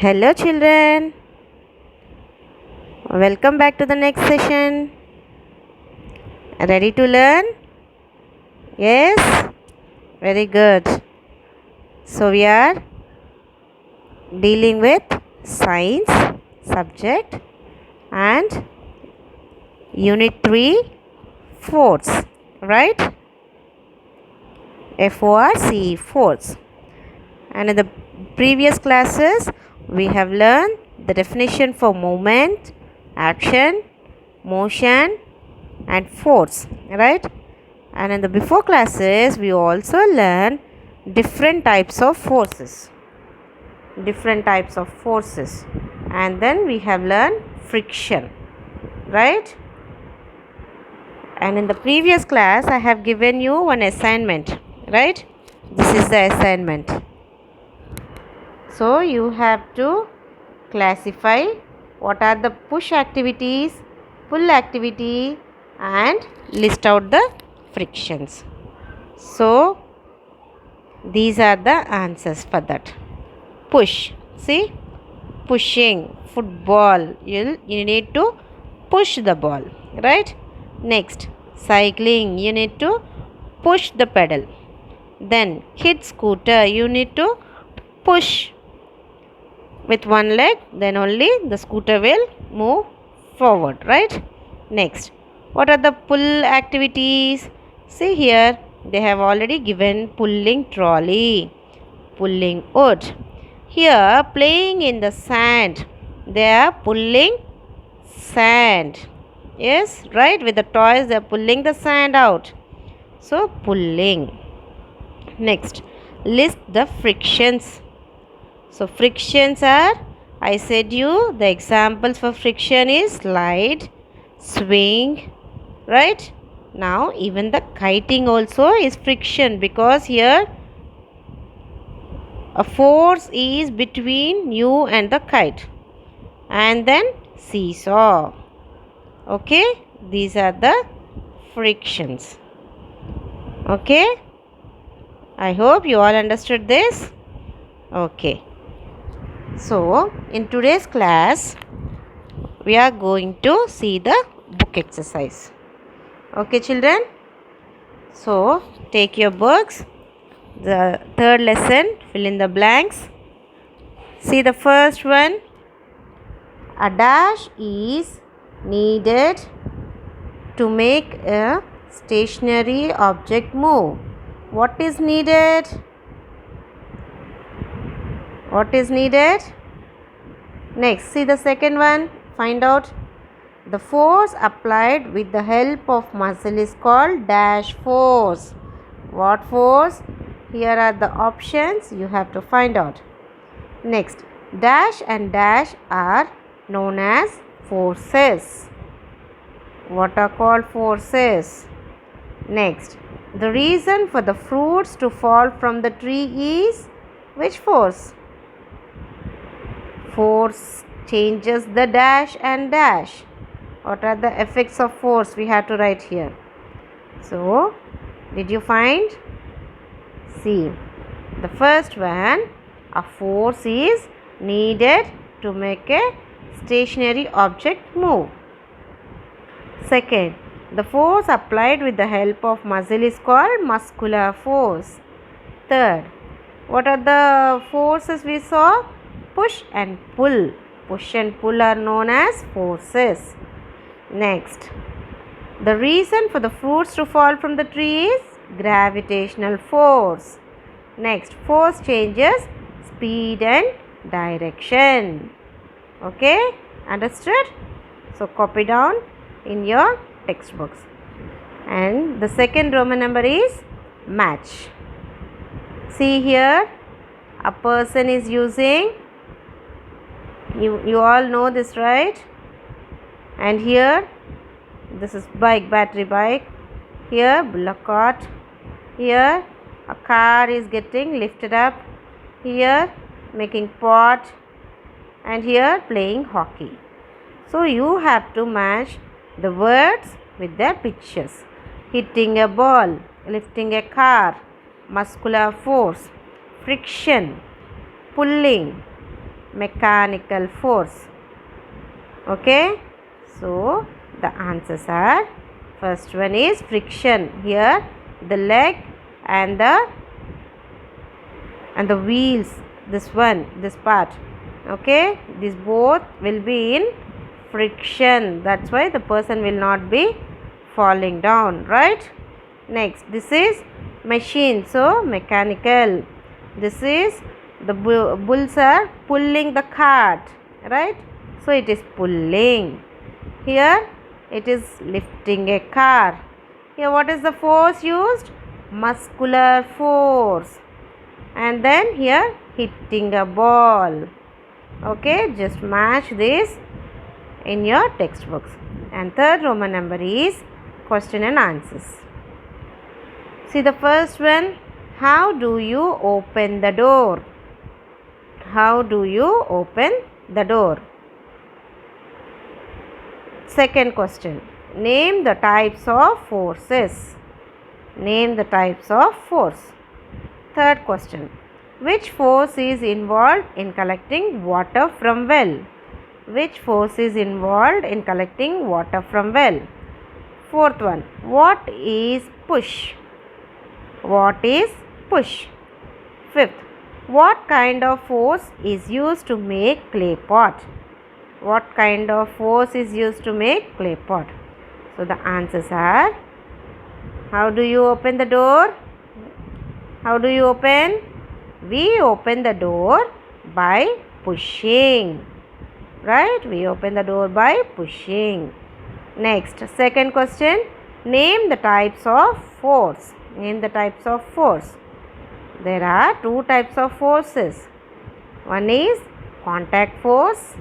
Hello, children. Welcome back to the next session. Ready to learn? Yes? Very good. So, we are dealing with science subject and unit 3 force, right? FORCE, force. And in the previous classes, we have learned the definition for movement, action, motion, and force, right? And in the before classes, we also learned different types of forces. And then we have learned friction, right? And in the previous class, I have given you one assignment, right? This is the assignment. So you have to classify what are the push activities, pull activity, and list out the frictions. So these are the answers for that. Push. See, pushing football. You need to push the ball, right? Next, cycling. You need to push the pedal. Then kid scooter. You need to push with one leg. Then only the scooter will move forward, right? Next, what are the pull activities? See here, they have already given pulling trolley, pulling wood. Here, playing in the sand, they are pulling sand. Yes, right, with the toys, they are pulling the sand out. So, pulling. Next, list the frictions. So, frictions are, I said you, the examples for friction is slide, swing, right? Now, even the kiting also is friction because here a force is between you and the kite. And then seesaw. Okay, these are the frictions. Okay, I hope you all understood this. Okay, so in today's class, we are going to see the book exercise. Okay, children. So, take your books. The third lesson, fill in the blanks. See the first one. A dash is needed to make a stationary object move. What is needed? What is needed? Next, see the second one. Find out. The force applied with the help of muscle is called dash force. What force? Here are the options. You have to find out. Next, dash and dash are known as forces. What are called forces? Next, the reason for the fruits to fall from the tree is which force? Force changes the dash and dash. What are the effects of force? We have to write here. So, did you find? See, the first one, a force is needed to make a stationary object move. Second, the force applied with the help of muscle is called muscular force. Third, what are the forces we saw? Push and pull. Push and pull are known as forces. Next, the reason for the fruits to fall from the tree is gravitational force. Next, force changes speed and direction. Okay, understood? So, copy down in your textbooks. And the second Roman number is match. See here, a person is using, you all know this, right? And here, this is bike, battery bike. Here, bullock cart. Here, a car is getting lifted up. Here, making pot. And here, playing hockey. So, you have to match the words with their pictures. Hitting a ball, lifting a car, muscular force, friction, pulling, mechanical force. Okay, so the answers are, first one is friction. Here the leg and the wheels, this part, okay, these both will be in friction. That's why the person will not be falling down, right? Next, this is machine, so mechanical. This is the bulls are pulling the cart, right? So it is pulling. Here it is lifting a car. Here what is the force used? Muscular force. And then here hitting a ball. Okay, just match this in your textbooks. And third Roman number is question and answers. See the first one. How do you open the door? How do you open the door? Second question. Name the types of forces. Name the types of force. Third question. Which force is involved in collecting water from well? Which force is involved in collecting water from well? Fourth one. What is push? What is push? Fifth. What kind of force is used to make clay pot? What kind of force is used to make clay pot? So the answers are, how do you open the door? How do you open? We open the door by pushing. Right? We open the door by pushing. Next, second question. Name the types of force. Name the types of force. There are two types of forces. One is contact force.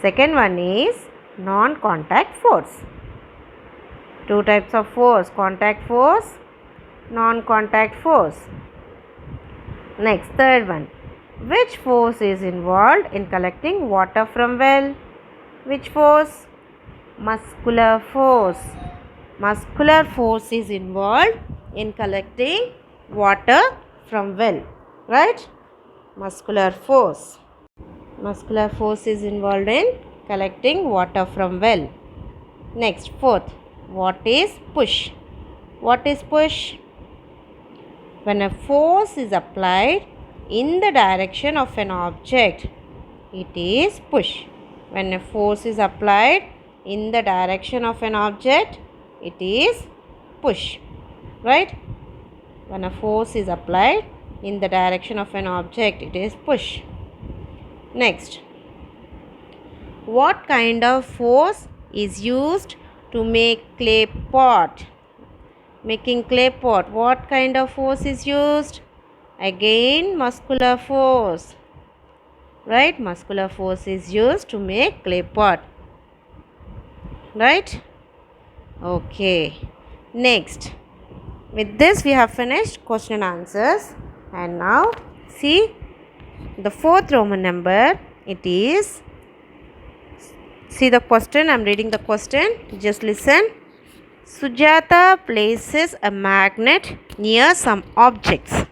Second one is non-contact force. Two types of force. Contact force, non-contact force. Next, third one. Which force is involved in collecting water from well? Which force? Muscular force. Muscular force is involved in collecting water from well. Right? Muscular force. Muscular force is involved in collecting water from well. Next, fourth. What is push? What is push? When a force is applied in the direction of an object, it is push. When a force is applied in the direction of an object, it is push. Right? When a force is applied in the direction of an object, it is push. Next, what kind of force is used to make clay pot? Making clay pot, what kind of force is used? Again, muscular force. Right? Muscular force is used to make clay pot. Right? Okay. Next, with this we have finished question and answers. And now see the fourth Roman number. It is, see the question. I am reading the question. Just listen. Sujata places a magnet near some objects.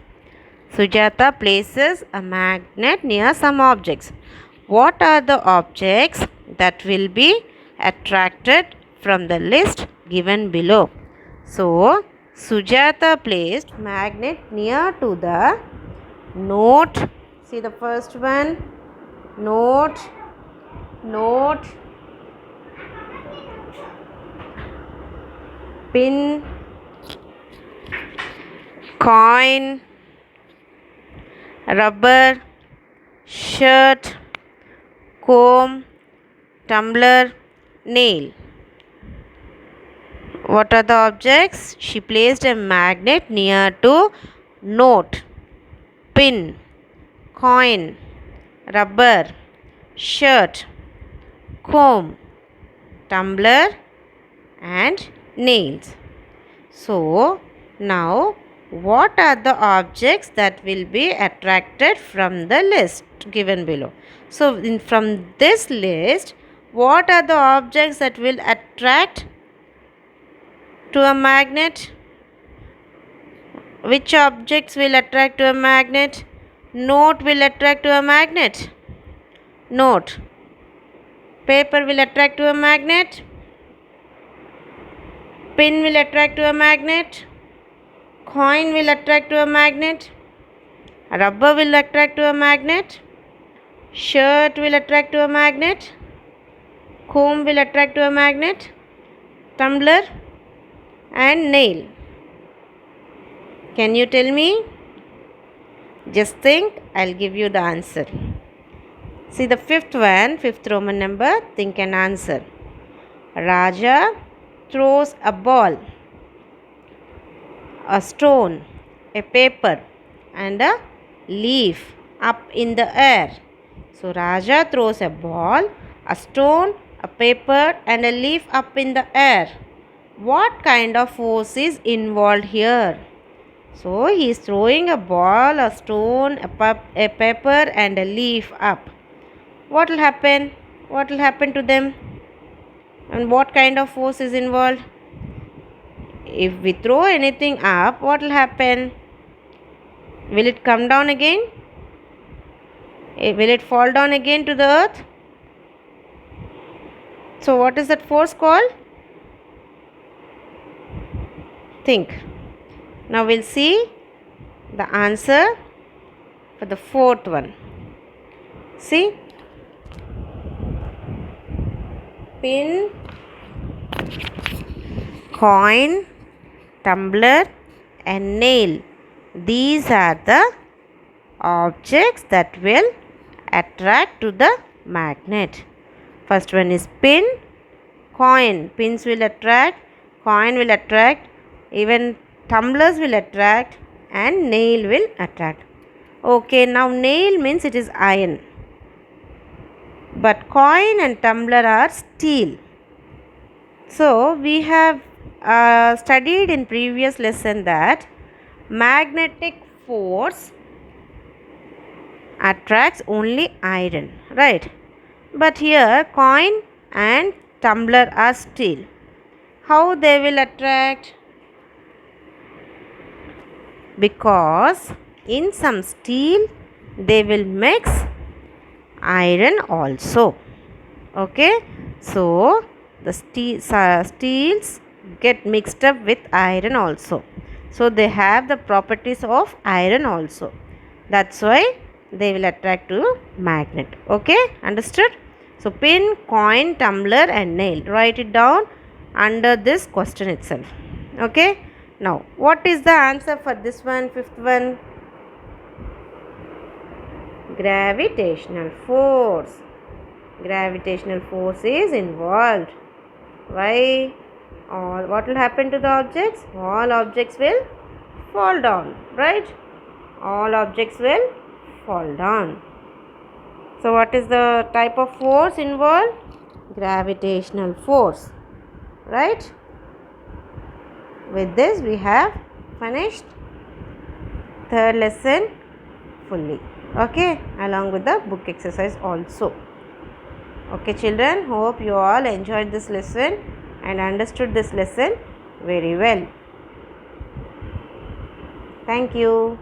Sujata places a magnet near some objects. What are the objects that will be attracted from the list given below? So, Sujata placed magnet near to the note. See the first one. Note. Pin, coin, rubber, shirt, comb, tumbler, nail. What are the objects? She placed a magnet near to note, pin, coin, rubber, shirt, comb, tumbler and nails. So, now what are the objects that will be attracted from the list given below? So, from this list, what are the objects that will attract to a magnet? Which objects will attract to a magnet? Note will attract to a magnet. Note. Paper will attract to a magnet. Pin will attract to a magnet. Coin will attract to a magnet. Rubber will attract to a magnet. Shirt will attract to a magnet. Comb will attract to a magnet. Tumbler and nail. Can you tell me? Just think, I'll give you the answer. See the fifth one, fifth Roman number, think and answer. Raja throws a ball, a stone, a paper and a leaf up in the air. So Raja throws a ball, a stone, a paper and a leaf up in the air. What kind of force is involved here? So he is throwing a ball, a stone, a paper and a leaf up. What will happen? What will happen to them? And what kind of force is involved? If we throw anything up, what will happen? Will it come down again? Will it fall down again to the earth? So what is that force called? Think. Now we'll see the answer for the fourth one. See? Pin, coin, tumbler and nail. These are the objects that will attract to the magnet. First one is pin, coin. Pins will attract, coin will attract, even tumblers will attract and nail will attract. Okay, now nail means it is iron. But coin and tumbler are steel. So we have studied in previous lesson that magnetic force attracts only iron, right? But here coin and tumbler are steel. How they will attract? Because in some steel they will mix iron also. Okay, so the steels get mixed up with iron also. So they have the properties of iron also. That's why they will attract to magnet. Okay, understood? So pin, coin, tumbler and nail. Write it down under this question itself. Okay, now what is the answer for this one, fifth one? Gravitational force. Gravitational force is involved. Why? What will happen to the objects? All objects will fall down, right? All objects will fall down. So what is the type of force involved? Gravitational force, right? With this we have finished third lesson fully. Okay, along with the book exercise also. Okay children, hope you all enjoyed this lesson and understood this lesson very well. Thank you.